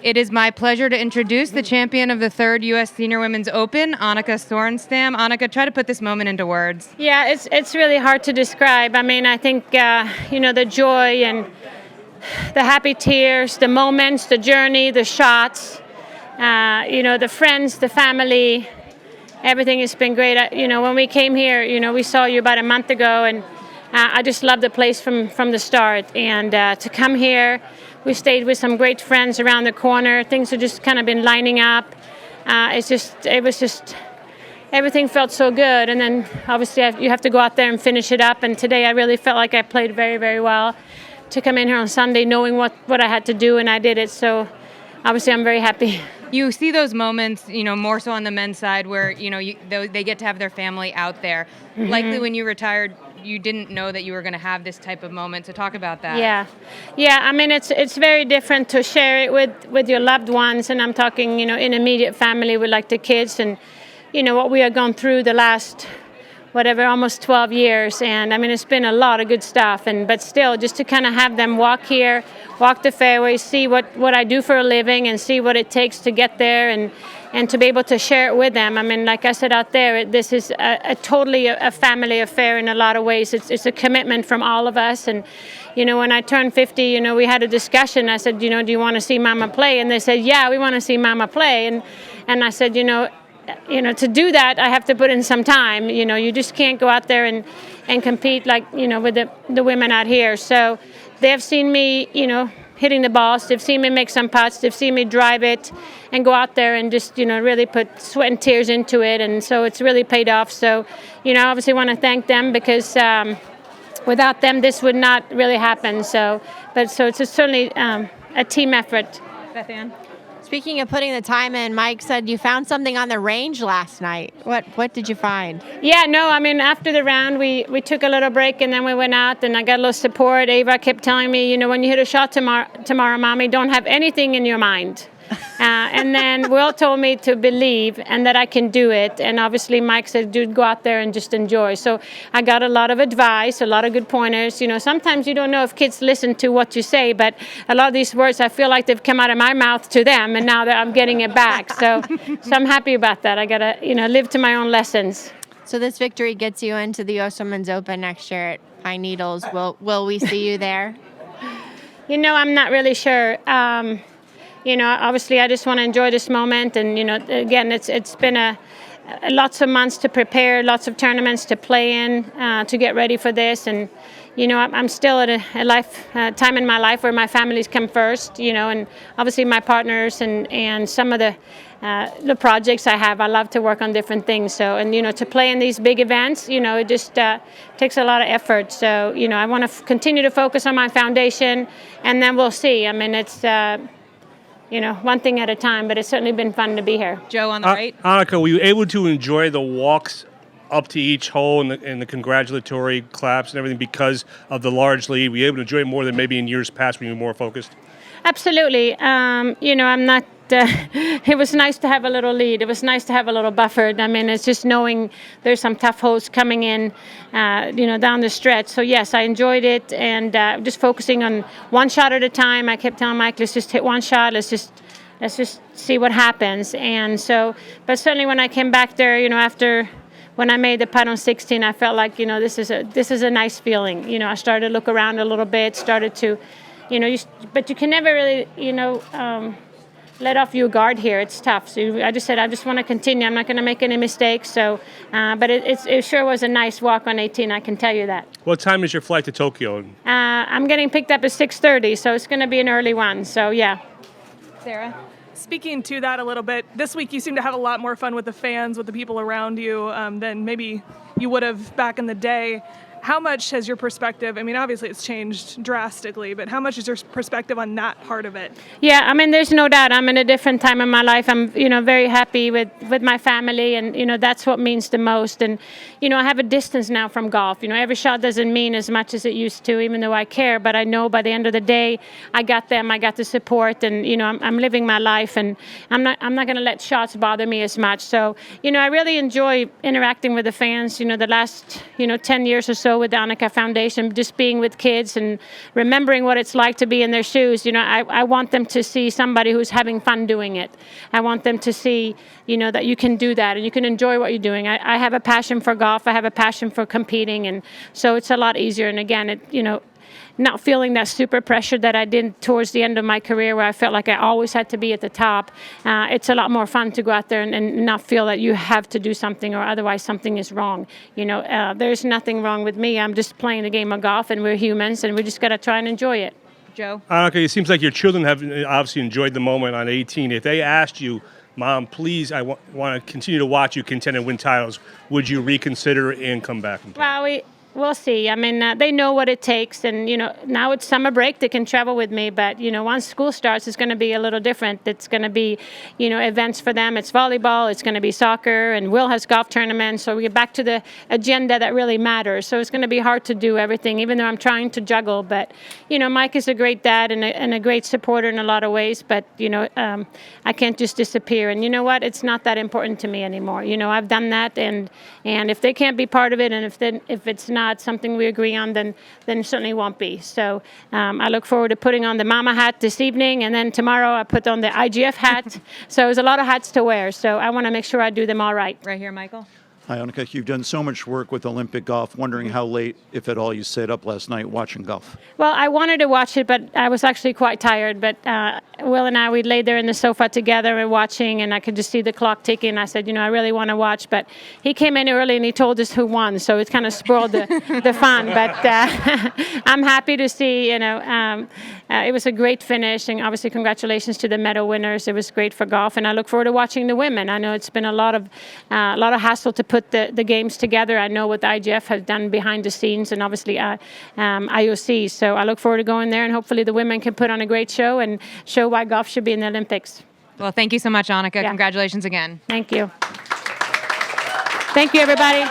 It is my pleasure to introduce the champion of the third U.S. Senior Women's Open, Annika Sorenstam. Annika, try to put this moment into words. Yeah, it's really hard to describe. I mean, I think, the joy and the happy tears, the moments, the journey, the shots, the friends, the family, everything has been great. When we came here, we saw you about a month ago, and I just loved the place from the start. And to come here, we stayed with some great friends around the corner. Things have just kind of been lining up. Everything felt so good. And then obviously you have to go out there and finish it up. And today I really felt like I played very, very well to come in here on Sunday knowing what I had to do, and I did it. So obviously I'm very happy. You see those moments, more so on the men's side where, they get to have their family out there. Mm-hmm. Likely when you retired, you didn't know that you were going to have this type of moment. So talk about that. Yeah. I mean, it's very different to share it with your loved ones, and I'm talking, in immediate family with like the kids and, what we have gone through the last, almost 12 years. And I mean, it's been a lot of good stuff. But still, just to kind of have them walk here, walk the fairways, see what I do for a living and see what it takes to get there and to be able to share it with them. I mean, like I said out there, this is a totally a family affair in a lot of ways. It's a commitment from all of us. And, when I turned 50, we had a discussion. I said, do you want to see Mama play? And they said, yeah, we want to see Mama play. And I said, to do that, I have to put in some time. You just can't go out there and compete like, with the women out here. So they've seen me, hitting the balls. They've seen me make some putts. They've seen me drive it and go out there and just, really put sweat and tears into it. And so it's really paid off. So, I obviously want to thank them because without them, this would not really happen. So it's certainly a team effort. Beth Ann? Speaking of putting the time in, Mike said you found something on the range last night. What did you find? Yeah, no, I mean, after the round, we took a little break and then we went out and I got a little support. Ava kept telling me, when you hit a shot tomorrow, Mommy, don't have anything in your mind. And then Will told me to believe and that I can do it. And obviously Mike said, dude, go out there and just enjoy. So I got a lot of advice, a lot of good pointers. Sometimes you don't know if kids listen to what you say, but a lot of these words, I feel like they've come out of my mouth to them, and now that I'm getting it back. So I'm happy about that. I got to, live to my own lessons. So this victory gets you into the U.S. Women's Open next year at Pine Needles. Will we see you there? I'm not really sure. Obviously I just want to enjoy this moment. And, again, it's been lots of months to prepare, lots of tournaments to play in, to get ready for this. And, I'm still at a time in my life where my family's come first, and obviously my partners and some of the projects I have. I love to work on different things. So, and, to play in these big events, it just takes a lot of effort. So, I want to continue to focus on my foundation, and then we'll see. I mean, it's... one thing at a time, but it's certainly been fun to be here. Joe on the right. Annika, were you able to enjoy the walks up to each hole and the congratulatory claps and everything because of the large lead? Were you able to enjoy it more than maybe in years past when you were more focused? Absolutely. I'm not... it was nice to have a little lead. It was nice to have a little buffer. I mean, it's just knowing there's some tough holes coming in, down the stretch. So, yes, I enjoyed it, and just focusing on one shot at a time. I kept telling Mike, let's just hit one shot. Let's just see what happens. And so, but certainly when I came back there, after when I made the putt on 16, I felt like, this is a nice feeling. I started to look around a little bit, started to, but you can never really, let off your guard here. It's tough. So I just said, I just want to continue. I'm not going to make any mistakes. So, but it sure was a nice walk on 18. I can tell you that. What time is your flight to Tokyo? I'm getting picked up at 6:30, so it's going to be an early one. So, yeah. Sarah? Speaking to that a little bit, this week you seem to have a lot more fun with the fans, with the people around you, than maybe you would have back in the day. How much has your perspective, I mean, obviously it's changed drastically, but how much is your perspective on that part of it? Yeah, I mean, there's no doubt I'm in a different time in my life. I'm, very happy with my family, and, that's what means the most. And, I have a distance now from golf. Every shot doesn't mean as much as it used to, even though I care, but I know by the end of the day, I got them, I got the support, and, I'm living my life, and I'm not going to let shots bother me as much. So, I really enjoy interacting with the fans. The last, 10 years or so, so with the Annika Foundation, just being with kids and remembering what it's like to be in their shoes. You know, I want them to see somebody who's having fun doing it. I want them to see, you know, that you can do that and you can enjoy what you're doing. I have a passion for golf. I have a passion for competing, and so it's a lot easier. And again, it, you know, not feeling that super pressure that I did towards the end of my career, where I felt like I always had to be at the top. It's a lot more fun to go out there and not feel that you have to do something or otherwise something is wrong. You know, there's nothing wrong with me. I'm just playing the game of golf, and we're humans, and we just got to try and enjoy it. Joe? Annika, it seems like your children have obviously enjoyed the moment on 18. If they asked you, Mom, please, I want to continue to watch you contend and win titles, would you reconsider and come back and play? Well, we'll see. I mean, they know what it takes, and you know, now it's summer break. They can travel with me, but you know, once school starts, it's going to be a little different. It's going to be, you know, events for them. It's volleyball. It's going to be soccer, and Will has golf tournaments. So we get back to the agenda that really matters. So it's going to be hard to do everything, even though I'm trying to juggle. But you know, Mike is a great dad and a great supporter in a lot of ways. But you know, I can't just disappear. And you know what? It's not that important to me anymore. You know, I've done that, and if they can't be part of it, and if it's not something we agree on, then certainly won't be. So I look forward to putting on the mama hat this evening, and then tomorrow I put on the IGF hat. So there's a lot of hats to wear. So I want to make sure I do them all right. Right here, Michael. Hi, Annika. You've done so much work with Olympic golf. Wondering how late, if at all, you stayed up last night watching golf. Well, I wanted to watch it, but I was actually quite tired. But Will and I, we laid there in the sofa together and watching, and I could just see the clock ticking. I said, you know, I really want to watch. But he came in early and he told us who won, so it kind of spoiled the fun. But I'm happy to see, you know, it was a great finish, and obviously congratulations to the medal winners. It was great for golf, and I look forward to watching the women. I know it's been a lot of hassle to put the games together. I know what the IGF has done behind the scenes, and obviously IOC. So I look forward to going there, and hopefully the women can put on a great show and show why golf should be in the Olympics. Well, thank you so much, Annika. Yeah. Congratulations again. Thank you. Thank you, everybody.